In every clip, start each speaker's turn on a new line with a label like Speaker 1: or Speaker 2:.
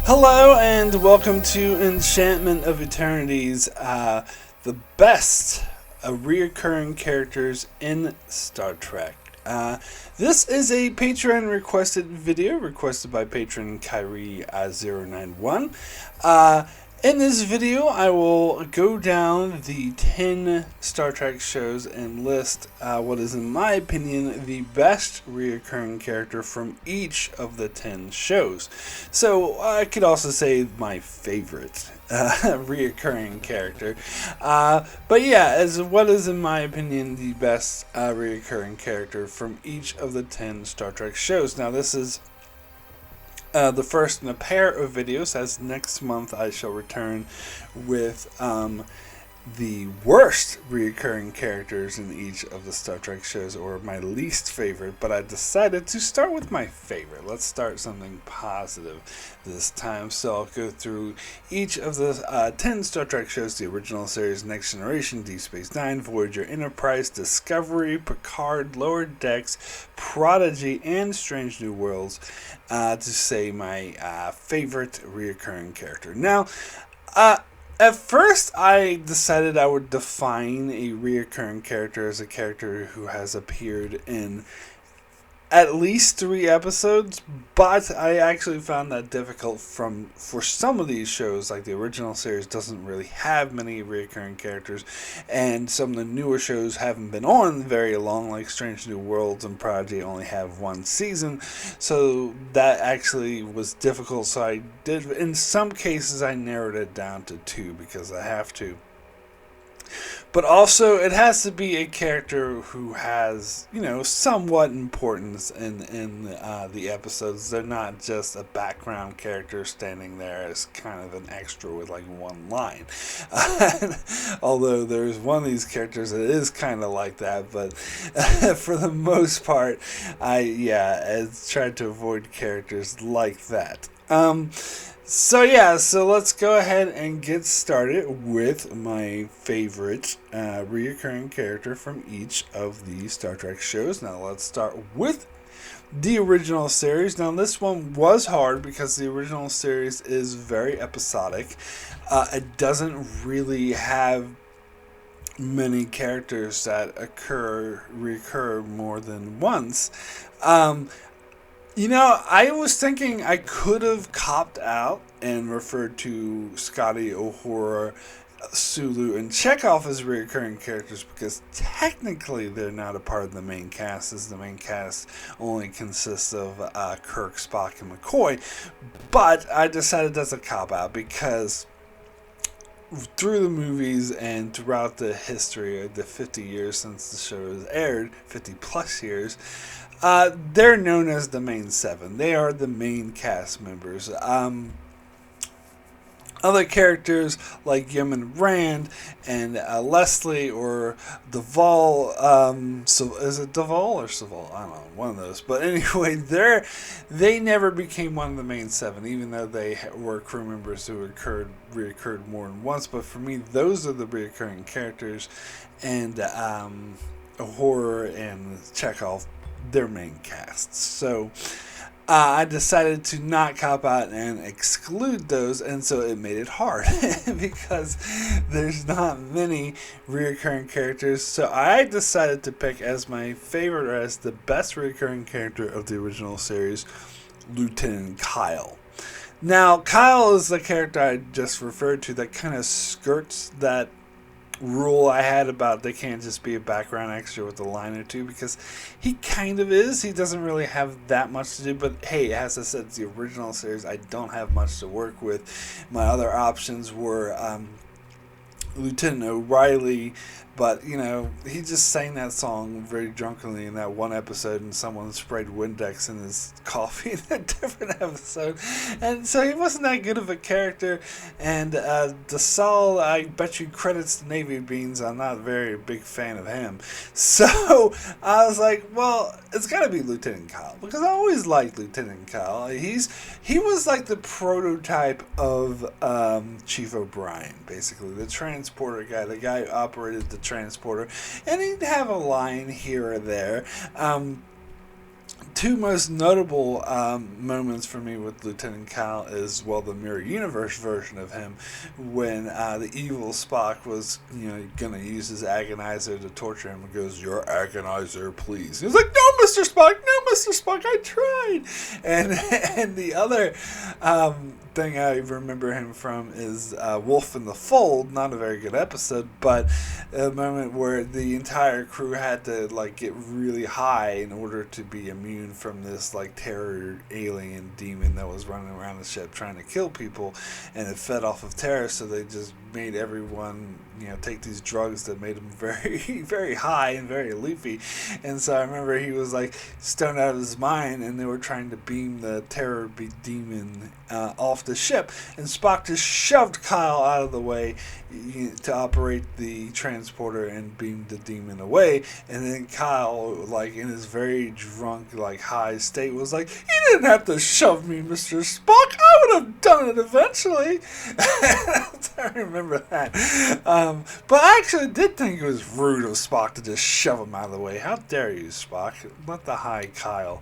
Speaker 1: Hello and welcome to Enchantment of Eternities, the best reoccurring characters in Star Trek. This is a Patreon requested video, requested by patron Kyrie091. In this video, I will go down the 10 Star Trek shows and list what is, in my opinion, the best reoccurring character from each of the 10 shows. So I could also say my favorite reoccurring character. But yeah, as what is, in my opinion, the best reoccurring character from each of the 10 Star Trek shows. Now, this is the first in a pair of videos, as next month I shall return with the worst reoccurring characters in each of the Star Trek shows, or my least favorite, but I decided to start with my favorite. Let's start something positive this time. So I'll go through each of the 10 Star Trek shows: the original series, Next Generation, Deep Space Nine, Voyager, Enterprise, Discovery, Picard, Lower Decks, Prodigy, and Strange New Worlds, to say my favorite reoccurring character. Now, at first, I decided I would define a reoccurring character as a character who has appeared in at least 3 episodes, but I actually found that difficult for some of these shows. Like the original series doesn't really have many reoccurring characters, and some of the newer shows haven't been on very long, like Strange New Worlds and Prodigy only have 1 season, so that actually was difficult. So I did, in some cases, I narrowed it down to 2 because I have to. But also, it has to be a character who has, somewhat importance in the episodes. They're not just a background character standing there as kind of an extra with like 1 line. Although there's one of these characters that is kind of like that, but for the most part, I tried to avoid characters like that. So let's go ahead and get started with my favorite reoccurring character from each of the Star Trek shows. Now let's start with the original series. Now this one was hard because the original series is very episodic. It doesn't really have many characters that recur more than once. I was thinking I could have copped out and referred to Scotty, Uhura, Sulu, and Chekhov as recurring characters because technically they're not a part of the main cast, as the main cast only consists of Kirk, Spock, and McCoy. But I decided that's a cop-out because through the movies and throughout the history of the 50 years since the show was aired, 50 plus years, they're known as the main 7. They are the main cast members. Other characters like Yemen Rand and Leslie or Duvall, so is it Duvall or Saval? I don't know, one of those. But anyway, they never became one of the main 7, even though they were crew members who reoccurred more than once. But for me, those are the reoccurring characters, and Uhura and Chekhov, their main casts. So I decided to not cop out and exclude those, and so it made it hard because there's not many reoccurring characters. So I decided to pick as my favorite, or as the best reoccurring character of the original series, Lieutenant Kyle. Now, Kyle is the character I just referred to that kind of skirts that rule I had about they can't just be a background extra with a line or 2, because he kind of is. He doesn't really have that much to do, but hey, as I said, it's the original series. I don't have much to work with. My other options were Lieutenant O'Reilly, but he just sang that song very drunkenly in that one episode, and someone sprayed Windex in his coffee in a different episode, and so he wasn't that good of a character. And DeSalle, I bet you, credits the Navy beans. I'm not a very big fan of him, so I was like, well, it's got to be Lieutenant Kyle, because I always liked Lieutenant Kyle. He was like the prototype of Chief O'Brien, basically the transporter guy, the guy who operated the transporter, and he'd have a line here or there. two most notable moments for me with Lieutenant Kyle is, well, the Mirror Universe version of him when the evil Spock was, going to use his agonizer to torture him and goes, "Your agonizer, please." He's like, "No, Mr. Spock, no, Mr. Spock, I tried." And the other thing I remember him from is Wolf in the Fold. Not a very good episode, but a moment where the entire crew had to get really high in order to be immune from this terror alien demon that was running around the ship trying to kill people, and it fed off of terror. So they just made everyone take these drugs that made them very, very high and very leafy. And so I remember he was stoned out of his mind, and they were trying to beam the terror demon off the ship, and Spock just shoved Kyle out of the way to operate the transporter and beam the demon away. And then Kyle, in his very drunk, high state, was like, "You didn't have to shove me, Mr. Spock. I would have done it eventually." I remember that. But I actually did think it was rude of Spock to just shove him out of the way. How dare you, Spock? Let the high Kyle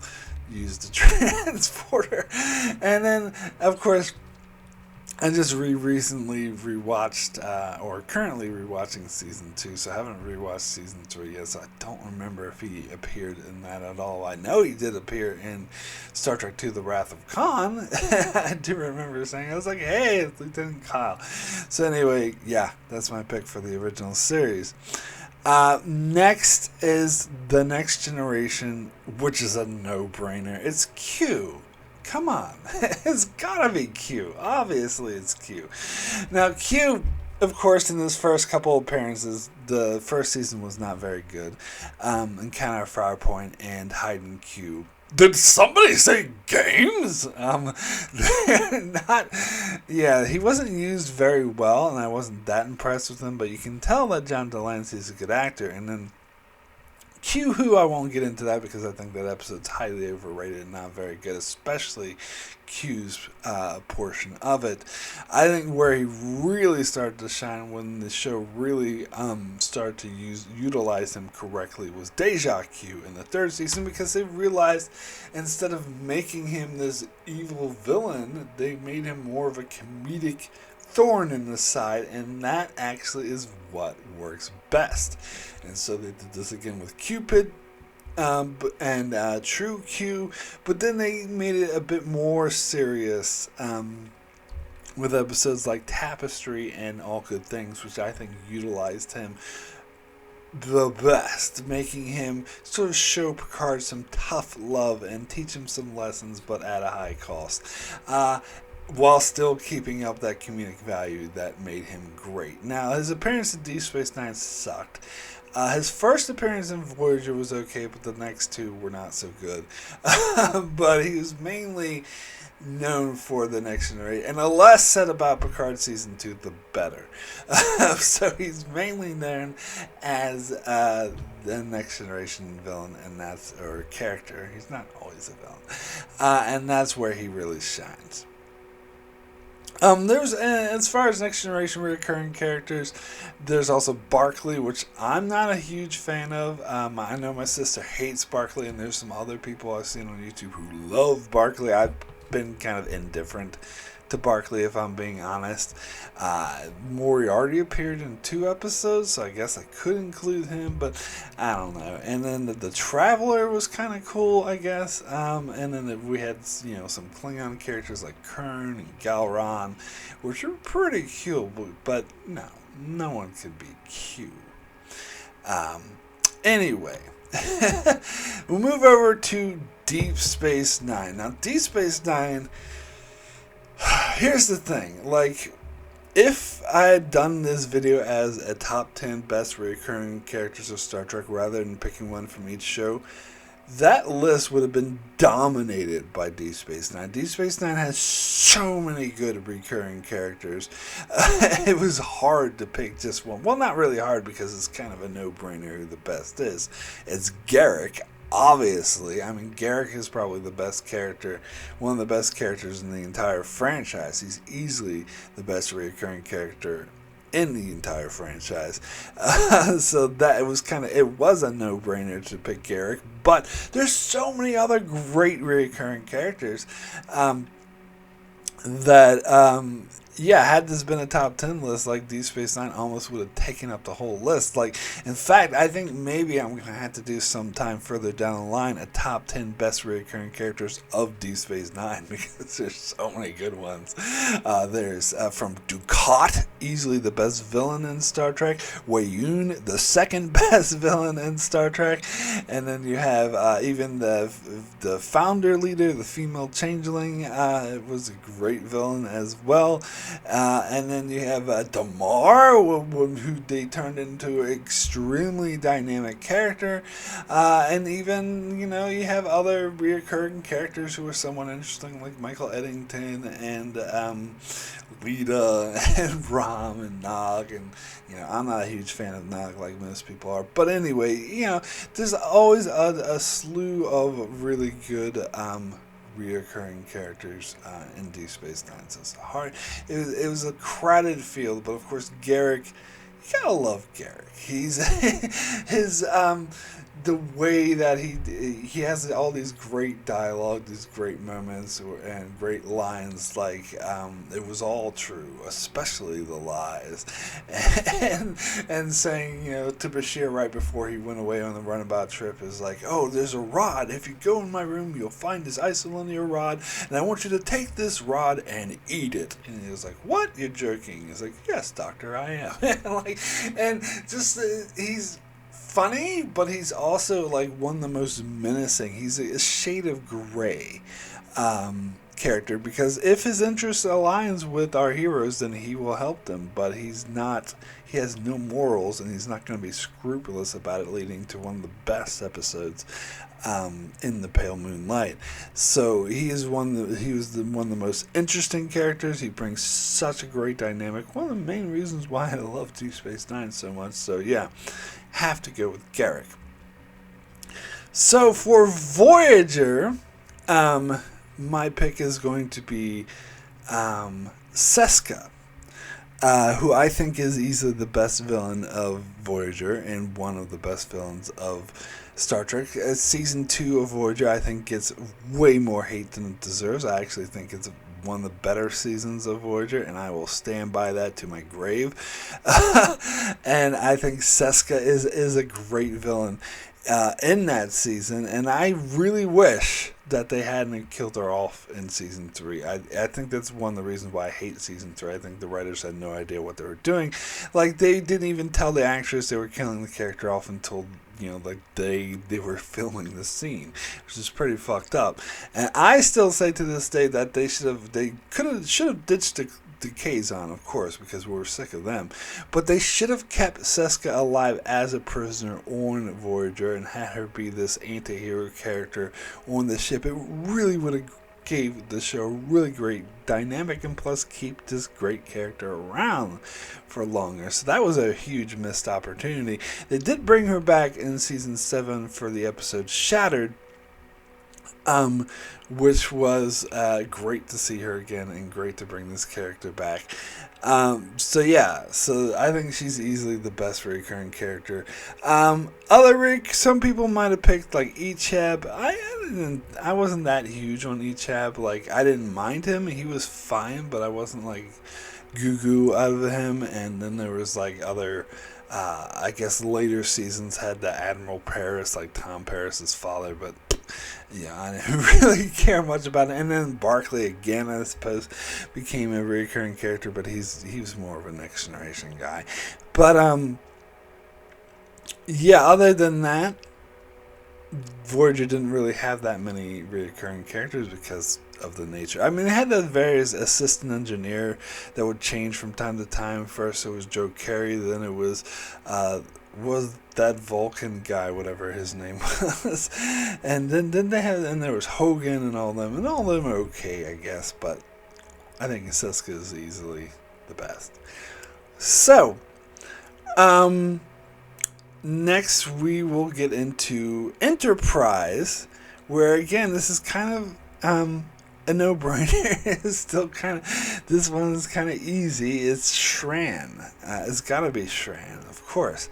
Speaker 1: use the transporter. And then, of course, I just recently rewatched, or currently rewatching season 2, so I haven't rewatched season 3 yet, so I don't remember if he appeared in that at all. I know he did appear in Star Trek II: The Wrath of Khan. I do remember saying, I was like, "Hey, it's Lieutenant Kyle." So anyway, yeah, that's my pick for the original series. Next is The Next Generation, which is a no-brainer. It's Q. Come on. It's gotta be Q. Obviously it's Q. Now, Q, of course, in his first couple appearances, the first season was not very good. Encounter Farpoint and Hidden Q. Did somebody say games? He wasn't used very well, and I wasn't that impressed with him, but you can tell that John Delancey is a good actor. And then Q, who I won't get into that because I think that episode's highly overrated and not very good, especially Q's portion of it. I think where he really started to shine when the show really started to utilize him correctly was Deja Q in the third season, because they realized instead of making him this evil villain, they made him more of a comedic thorn in the side, and that actually is what works best. And so they did this again with Cupid and True Q, but then they made it a bit more serious with episodes like Tapestry and All Good Things, which I think utilized him the best, making him sort of show Picard some tough love and teach him some lessons, but at a high cost. While still keeping up that comedic value that made him great. Now, his appearance in Deep Space Nine sucked. His first appearance in Voyager was okay, but the next two were not so good. But he was mainly known for The Next Generation. And the less said about Picard Season 2, the better. So he's mainly known as the Next Generation villain, or character. He's not always a villain. And that's where he really shines. There's as far as Next Generation recurring characters, there's also Barclay, which I'm not a huge fan of. I know my sister hates Barclay, and there's some other people I've seen on YouTube who love Barclay. I've been kind of indifferent to Barclay, if I'm being honest. Moriarty appeared in 2 episodes, so I guess I could include him, but I don't know. And then the Traveler was kind of cool, I guess. And then we had some Klingon characters like Kern and Galran, which are pretty cool, but no one could be Q. Anyway, we'll move over to Deep Space Nine. Now, Deep Space Nine, here's the thing, if I had done this video as a top 10 best recurring characters of Star Trek rather than picking one from each show, that list would have been dominated by Deep Space Nine. Deep Space Nine has so many good recurring characters. It was hard to pick just one. Well, not really hard, because it's kind of a no-brainer who the best is. It's Garrick. Obviously, Garrick is probably the best character, one of the best characters in the entire franchise. He's easily the best recurring character in the entire franchise. So that it was a no-brainer to pick Garrick. But there's so many other great recurring characters that had this been a top 10 list, like Deep Space Nine almost would have taken up the whole list. Like, in fact, I think maybe I'm going to have to do sometime further down the line a top 10 best recurring characters of Deep Space Nine, because there's so many good ones. There's from Dukat, easily the best villain in Star Trek. Weyoun, the second best villain in Star Trek. And then you have even the founder leader, the female changeling, was a great villain as well. And then you have Damar, who they turned into an extremely dynamic character. And even, you have other reoccurring characters who are somewhat interesting, like Michael Eddington and Lita and Rom and Nog. And, I'm not a huge fan of Nog like most people are. But anyway, there's always a slew of really good reoccurring characters in Deep Space Nine. So it's hard. It was a crowded field, but of course Garrick, you gotta love Garrick. He's his the way that he has all these great dialogue, these great moments and great lines, like it was all true, especially the lies, and saying to Bashir right before he went away on the runabout trip is like, oh, there's a rod. If you go in my room, you'll find this isolinear rod, and I want you to take this rod and eat it. And he was like, what? You're joking? He's like, yes, doctor, I am. He's funny, but he's also like one of the most menacing. He's a shade of gray character, because if his interests aligns with our heroes, then he will help them, but he has no morals, and he's not going to be scrupulous about it, leading to one of the best episodes in the Pale Moonlight. So he was one of the most interesting characters. He brings such a great dynamic. One of the main reasons why I love Deep Space Nine so much. So yeah, have to go with Garrick. So for Voyager, my pick is going to be Seska, who I think is easily the best villain of Voyager and one of the best villains of Star Trek. Season 2 of Voyager, I think, gets way more hate than it deserves. I actually think it's one of the better seasons of Voyager, and I will stand by that to my grave. And I think Seska is a great villain in that season, and I really wish that they hadn't killed her off in season 3. I think that's one of the reasons why I hate season 3. I think the writers had no idea what they were doing. Like, they didn't even tell the actress they were killing the character off until they were filming the scene, which is pretty fucked up. And I still say to this day that they should have ditched the Kazon, of course, because we were sick of them. But they should have kept Seska alive as a prisoner on Voyager and had her be this anti-hero character on the ship. It really would have gave the show a really great dynamic, and plus keep this great character around for longer. So that was a huge missed opportunity. They did bring her back in season 7 for the episode Shattered, which was great to see her again and great to bring this character back. So I think she's easily the best recurring character. Some people might have picked like Ichab. I wasn't that huge on Ichab. Like, I didn't mind him. He was fine, but I wasn't like goo out of him. And then there was like other, I guess later seasons had the Admiral Paris, like Tom Paris's father, but yeah, I didn't really care much about it. And then Barclay again, I suppose, became a recurring character, but he was more of a Next Generation guy. But other than that, Voyager didn't really have that many recurring characters because of the nature. I mean, they had the various assistant engineer that would change from time to time. First it was Joe Carey, then it was that Vulcan guy, whatever his name was, and then there was Hogan and all them, and all of them are okay, I guess, but I think Seska is easily the best. So, next we will get into Enterprise, where again this is kind of a no-brainer. It's still kind of, this one's kind of easy. It's Shran. It's got to be Shran, of course.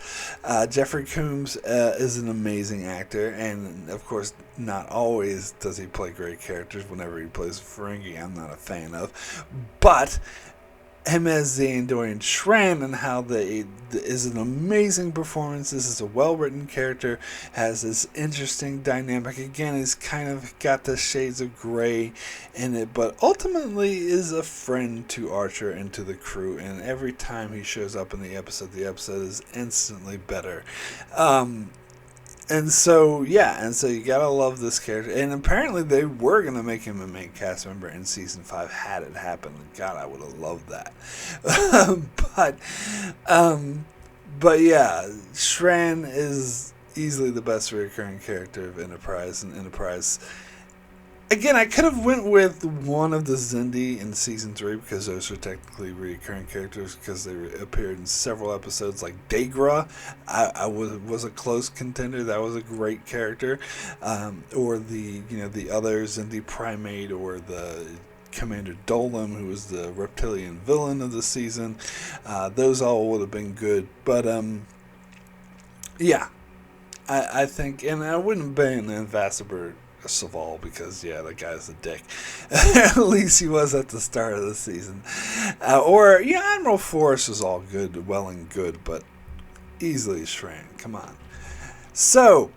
Speaker 1: Jeffrey Combs is an amazing actor, and of course, not always does he play great characters. Whenever he plays Ferengi, I'm not a fan of, but him as the Andorian Shran and how is an amazing performance. This is a well-written character, has this interesting dynamic. Again, he's kind of got the shades of gray in it, but ultimately is a friend to Archer and to the crew, and every time he shows up in the episode is instantly better. And so you gotta love this character. And apparently they were gonna make him a main cast member in season 5 had it happened. God, I would have loved that. But yeah, Shran is easily the best recurring character of Enterprise, and Enterprise. Again, I could have went with one of the Xindi in season 3 because those are technically recurring characters because they appeared in several episodes. Like Dagra, I was a close contender. That was a great character. Or the other Xindi primate, or the Commander Dolan, who was the reptilian villain of the season. Those all would have been good. But I think, and I wouldn't ban Ambassador Saval because the guy's a dick. At least he was at the start of the season. Admiral Forrest was all good, well and good, but easily Shran. Come on. So,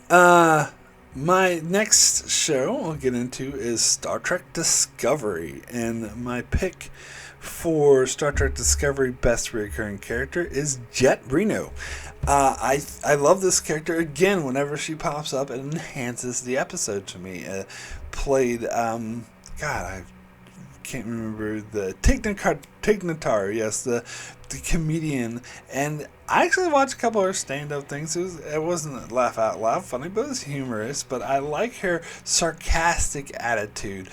Speaker 1: my next show I'll get into is Star Trek Discovery, and my pick for Star Trek Discovery Best Recurring Character is Jet Reno. I love this character. Again, whenever she pops up, it enhances the episode to me. Played, I can't remember the Tignatar, yes, the comedian, and I actually watched a couple of her stand-up things. It wasn't laugh out loud funny, but it was humorous. But I like her sarcastic attitude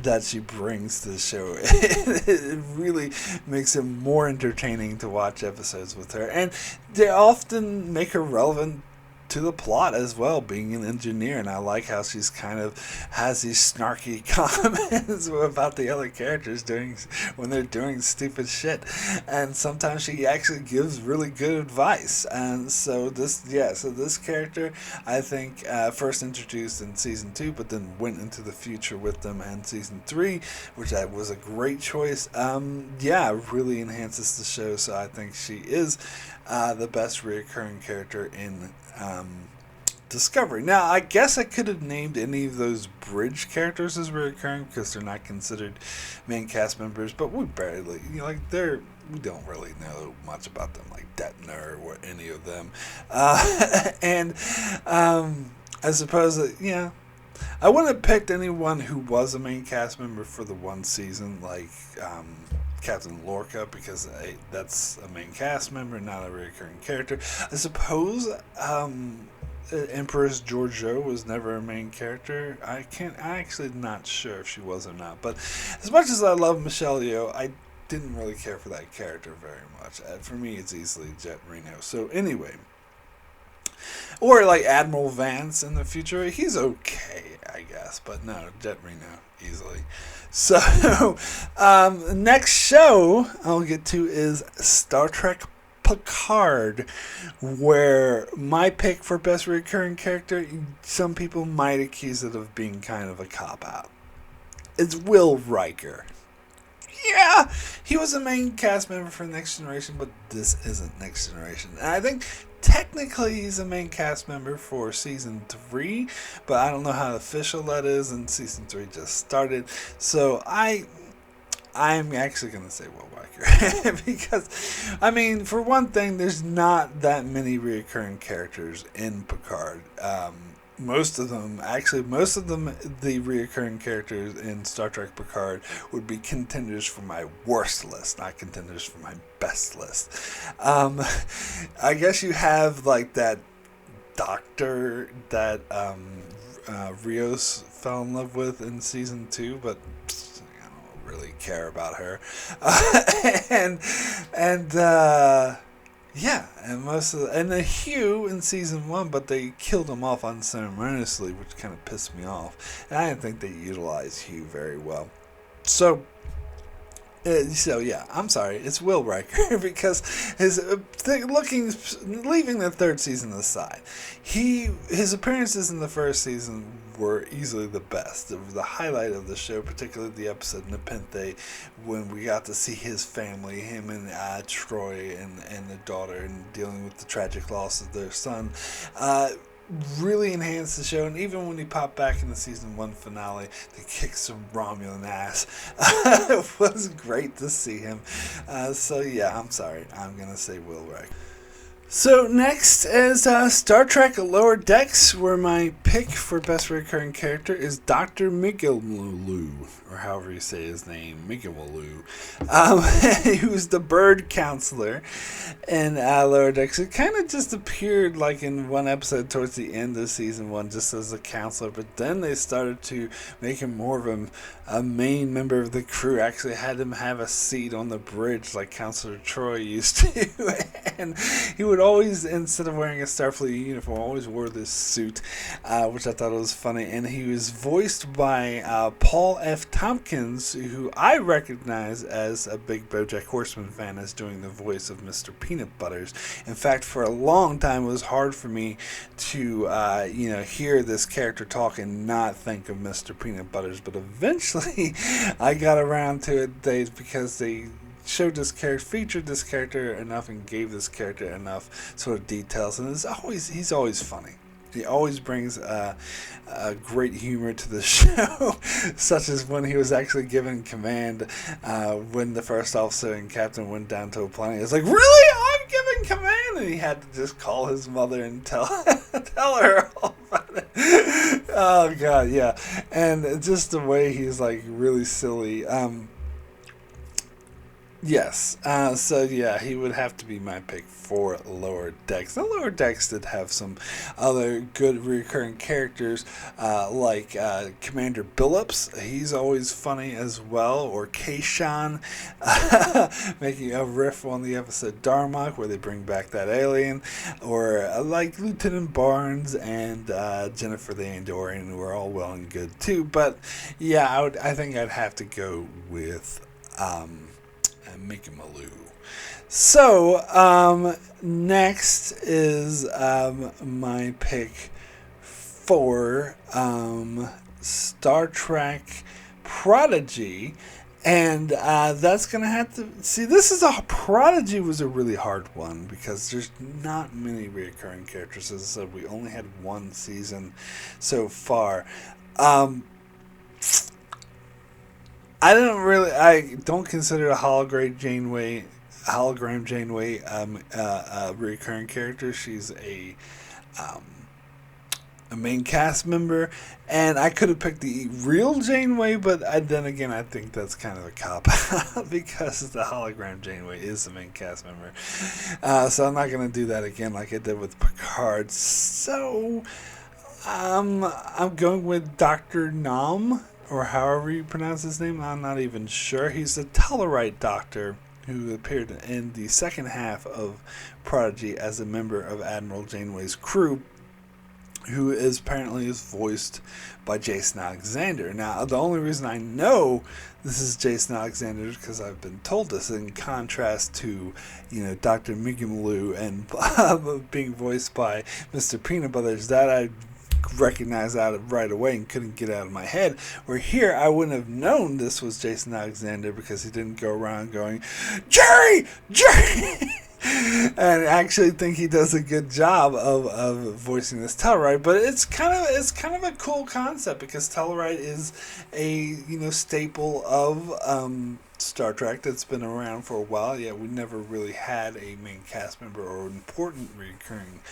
Speaker 1: that she brings to the show. It really makes it more entertaining to watch episodes with her, and they often make her relevant to the plot as well, being an engineer. And I like how she's kind of has these snarky comments about the other characters when they're doing stupid shit, and sometimes she actually gives really good advice. And so this character, I think, first introduced in season 2, but then went into the future with them in season 3, which was a great choice. Really enhances the show. So I think she is the best reoccurring character in Discovery. Now, I guess I could have named any of those bridge characters as recurring because they're not considered main cast members, but we barely, we don't really know much about them, like Detner or any of them. I suppose that, I wouldn't have picked anyone who was a main cast member for the one season, like Captain Lorca, because that's a main cast member, not a recurring character. I suppose Empress Georgiou was never a main character. I actually not sure if she was or not. But as much as I love Michelle Yeoh, I didn't really care for that character very much. For me, it's easily Jet Reno. So anyway, or like Admiral Vance in the future, he's okay, I guess. But no, Jet Reno easily. So next show I'll get to is Star Trek Picard, where my pick for best recurring character, some people might accuse it of being kind of a cop-out. It's Will Riker. Yeah, he was a main cast member for Next Generation, but this isn't Next Generation. And I think technically he's a main cast member for season 3, but I don't know how official that is, and season 3 just started. So I'm actually going to say Will Riker because, for one thing, there's not that many reoccurring characters in Picard. Most of them, the reoccurring characters in Star Trek Picard would be contenders for my worst list, not contenders for my best list. I guess you have like that doctor that Rios fell in love with in season 2, but really care about her. Yeah, and the Hugh in season 1, but they killed him off unceremoniously, which kind of pissed me off. And I didn't think they utilized Hugh very well. So yeah, I'm sorry, it's Will Riker because leaving the third season aside, his appearances in the first season were easily the best. It was the highlight of the show, particularly the episode Nepenthe, when we got to see his family, him and Troy and the daughter, and dealing with the tragic loss of their son. Really enhanced the show, and even when he popped back in the season 1 finale to kick some Romulan ass, it was great to see him. So yeah, I'm sorry, I'm gonna say Will Riker. So next is Star Trek Lower Decks, where my pick for best recurring character is Dr. Migaloo, or however you say his name, Migaloo, who's the bird counselor in Lower Decks. It kind of just appeared like in one episode towards the end of season 1 just as a counselor, but then they started to make him more of a main member of the crew. Actually had him have a seat on the bridge like Counselor Troy used to, and he would always, instead of wearing a Starfleet uniform, always wore this suit, which I thought was funny. And he was voiced by Paul F. Tompkins, who I recognize as a big BoJack Horseman fan as doing the voice of Mr. Peanut Butters. In fact, for a long time, it was hard for me to hear this character talk and not think of Mr. Peanut Butters. But eventually, I got around to it because they showed this character, featured this character enough, and gave this character enough sort of details, and he's always funny. He always brings a great humor to the show, such as when he was actually given command when the first officer and captain went down to a planet. It's like, really? I'm giving command? And he had to just call his mother and tell her all about it. Oh, God, yeah. And just the way he's, like, really silly. Yes, so yeah, he would have to be my pick for Lower Decks. The Lower Decks did have some other good recurring characters, like Commander Billups. He's always funny as well, or Kayshawn, making a riff on the episode Darmok, where they bring back that alien, or like Lieutenant Barnes and Jennifer the Andorian, who are all well and good too. But yeah, I think I'd have to go with Migaloo. So, next is my pick for Star Trek Prodigy. And that's going to have to... See, Prodigy was a really hard one because there's not many reoccurring characters. As I said, we only had one season so far. I don't consider a hologram Janeway a recurring character. She's a main cast member, and I could have picked the real Janeway, but then again, I think that's kind of a cop out because the hologram Janeway is the main cast member. So I'm not going to do that again like I did with Picard. So I'm going with Dr. Nam, or however you pronounce his name. I'm not even sure. He's the Tellarite doctor who appeared in the second half of Prodigy as a member of Admiral Janeway's crew, who is apparently voiced by Jason Alexander. Now, the only reason I know this is Jason Alexander is because I've been told this, in contrast to, Dr. Migaloo and being voiced by Mr. Peanut Butters, that I recognized that right away and couldn't get out of my head. Where here, I wouldn't have known this was Jason Alexander because he didn't go around going, Jerry! And I actually think he does a good job of voicing this Tellarite. But it's kind of a cool concept because Tellarite is a staple of Star Trek that's been around for a while. Yet we never really had a main cast member or important recurring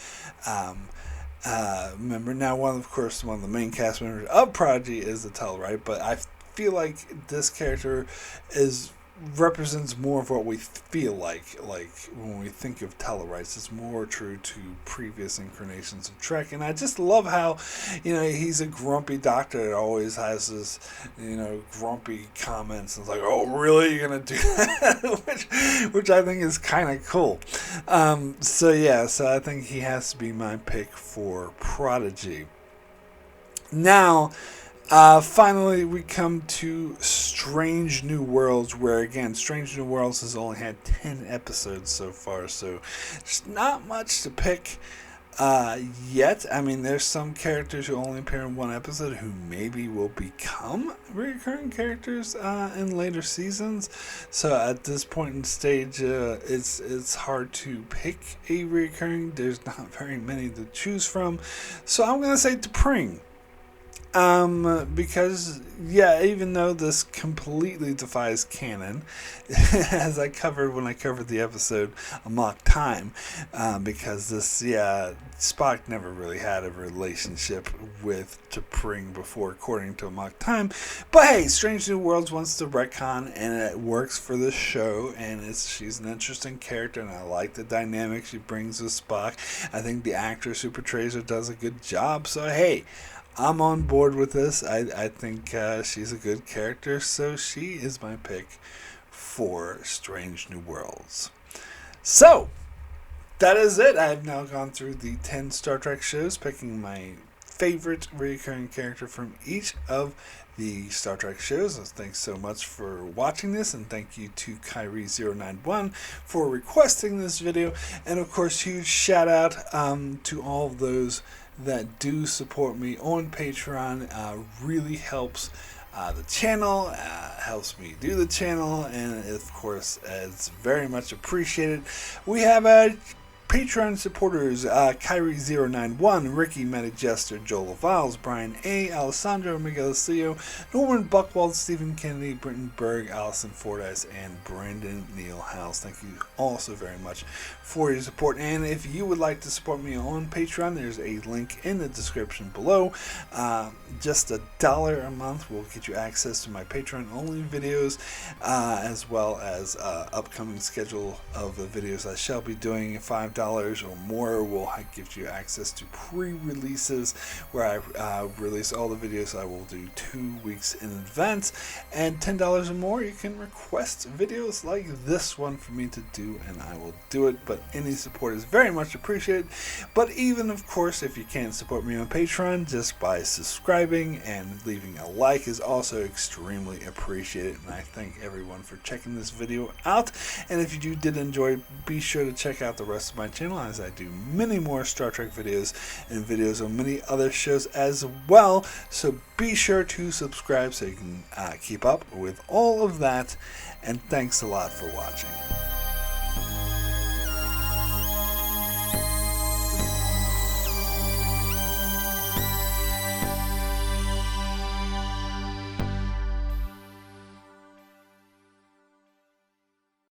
Speaker 1: member. Now, one of the main cast members of Prodigy is the Tellarite, but I feel like this character is represents more of what we feel like when we think of Tellarites. It's more true to previous incarnations of Trek, and I just love how, he's a grumpy doctor that always has this, grumpy comments, and it's like, oh, really, you're gonna do that? which I think is kind of cool. So I think he has to be my pick for Prodigy. Now, finally, we come to Strange New Worlds, where, again, Strange New Worlds has only had 10 episodes so far, so there's not much to pick yet. I mean, there's some characters who only appear in one episode who maybe will become recurring characters in later seasons. So at this point in stage, it's hard to pick a recurring. There's not very many to choose from. So I'm going to say T'Pring. Because, even though this completely defies canon, as I covered when I covered the episode Amok Time, because Spock never really had a relationship with T'Pring before, according to Amok Time. But hey, Strange New Worlds wants to retcon, and it works for the show, and she's an interesting character, and I like the dynamic she brings with Spock. I think the actress who portrays her does a good job, so hey, I'm on board with this. I think she's a good character, so she is my pick for Strange New Worlds. So, that is it. I have now gone through the 10 Star Trek shows, picking my favorite recurring character from each of the Star Trek shows. So thanks so much for watching this, and thank you to Kyrie091 for requesting this video. And of course, huge shout out to all of those that do support me on Patreon. Really helps the channel, helps me do the channel, and of course it's very much appreciated. We have Patreon supporters, Kyrie091, Ricky Metajester, Joel Viles, Brian A., Alessandro Miguelcio, Norman Buckwald, Stephen Kennedy, Britton Berg, Allison Fordyce, and Brandon Neal House. Thank you all so very much for your support. And if you would like to support me on Patreon, there's a link in the description below. Just $1 a month will get you access to my Patreon-only videos, as well as upcoming schedule of the videos I shall be doing. $5 or more will give you access to pre-releases, where I release all the videos I will do 2 weeks in advance, and $10 or more you can request videos like this one for me to do, and I will do it. But any support is very much appreciated. But even, of course, if you can't support me on Patreon, just by subscribing and leaving a like is also extremely appreciated, and I thank everyone for checking this video out. And if you did enjoy, be sure to check out the rest of my channel, as I do many more Star Trek videos and videos on many other shows as well. So be sure to subscribe so you can keep up with all of that. And thanks a lot for watching.